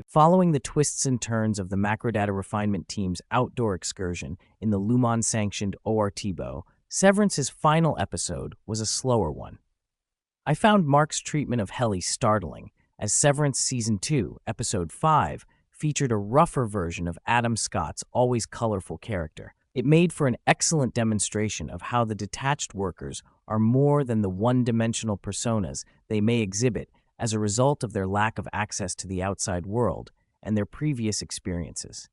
Following the twists and turns of the macrodata refinement team's outdoor excursion in the Luman-sanctioned Oartibo, Severance's final episode was a slower one. I found Mark's treatment of Helly startling, as Severance Season 2, Episode 5, featured a rougher version of Adam Scott's always colorful character. It made for an excellent demonstration of how the detached workers are more than the one-dimensional personas they may exhibit as a result of their lack of access to the outside world and their previous experiences.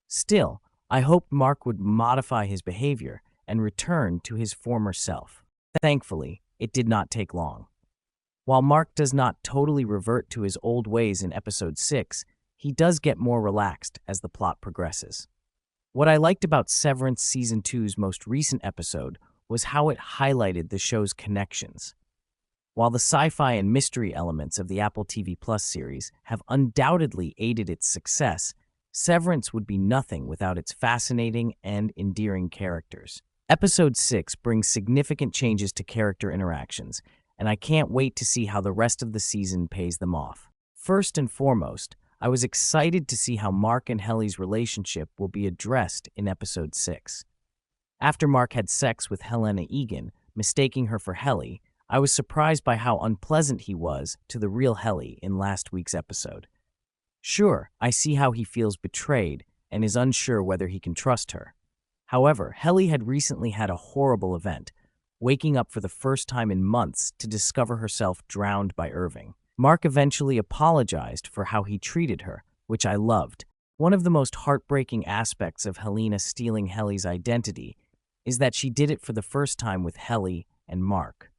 Still, I hoped Mark would modify his behavior and return to his former self. Thankfully, it did not take long. While Mark does not totally revert to his old ways in Episode 6, he does get more relaxed as the plot progresses. What I liked about Severance Season 2's most recent episode was how it highlighted the show's connections. While the sci-fi and mystery elements of the Apple TV Plus series have undoubtedly aided its success, Severance would be nothing without its fascinating and endearing characters. Episode 6 brings significant changes to character interactions, and I can't wait to see how the rest of the season pays them off. First and foremost, I was excited to see how Mark and Helly's relationship will be addressed in Episode 6. After Mark had sex with Helena Egan, mistaking her for Helly, I was surprised by how unpleasant he was to the real Helly in last week's episode. Sure, I see how he feels betrayed and is unsure whether he can trust her. However, Helly had recently had a horrible event, waking up for the first time in months to discover herself drowned by Irving. Mark eventually apologized for how he treated her, which I loved. One of the most heartbreaking aspects of Helena stealing Helly's identity is that she did it for the first time with Helly and Mark.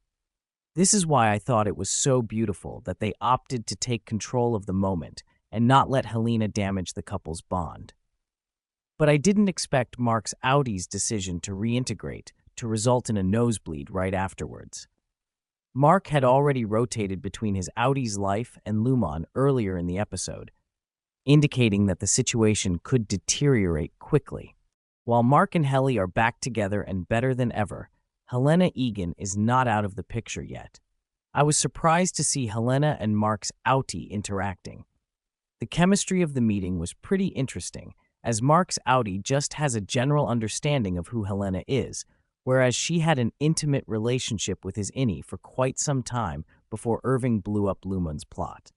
This is why I thought it was so beautiful that they opted to take control of the moment and not let Helena damage the couple's bond. But I didn't expect Mark's Audi's decision to reintegrate to result in a nosebleed right afterwards. Mark had already rotated between his Audi's life and Luman earlier in the episode, indicating that the situation could deteriorate quickly. While Mark and Helly are back together and better than ever, Helena Egan is not out of the picture yet. I was surprised to see Helena and Mark's Audi interacting. The chemistry of the meeting was pretty interesting, as Mark's Audi just has a general understanding of who Helena is, whereas she had an intimate relationship with his innie for quite some time before Irving blew up Luman's plot.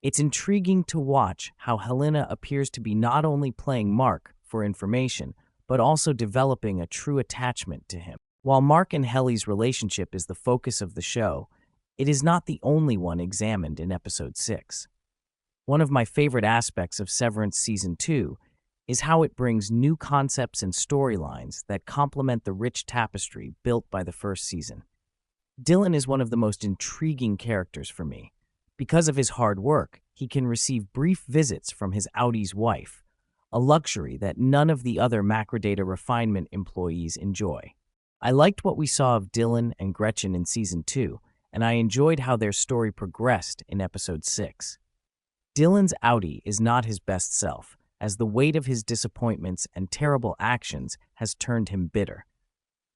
It's intriguing to watch how Helena appears to be not only playing Mark for information, but also developing a true attachment to him. While Mark and Helly's relationship is the focus of the show, it is not the only one examined in Episode 6. One of my favorite aspects of Severance Season 2 is how it brings new concepts and storylines that complement the rich tapestry built by the first season. Dylan is one of the most intriguing characters for me. Because of his hard work, he can receive brief visits from his Audi's wife, a luxury that none of the other macrodata refinement employees enjoy. I liked what we saw of Dylan and Gretchen in Season 2, and I enjoyed how their story progressed in Episode 6. Dylan's Audi is not his best self, as the weight of his disappointments and terrible actions has turned him bitter.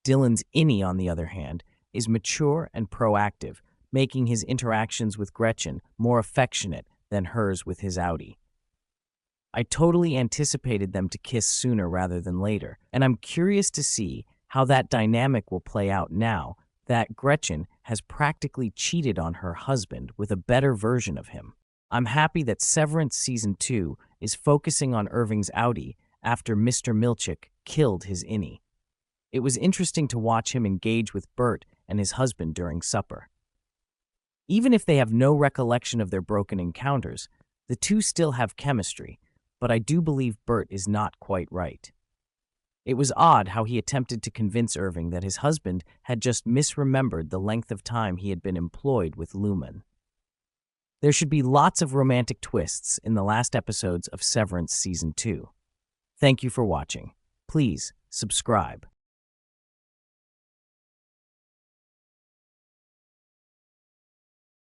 Dylan's innie, on the other hand, is mature and proactive, making his interactions with Gretchen more affectionate than hers with his Audi. I totally anticipated them to kiss sooner rather than later, and I'm curious to see how that dynamic will play out now that Gretchen has practically cheated on her husband with a better version of him. I'm happy that Severance Season 2 is focusing on Irving's Audi after Mr. Milchick killed his innie. It was interesting to watch him engage with Bert and his husband during supper. Even if they have no recollection of their broken encounters, the two still have chemistry, but I do believe Bert is not quite right. It was odd how he attempted to convince Irving that his husband had just misremembered the length of time he had been employed with Luman. There should be lots of romantic twists in the last episodes of Severance Season 2. Thank you for watching. Please subscribe.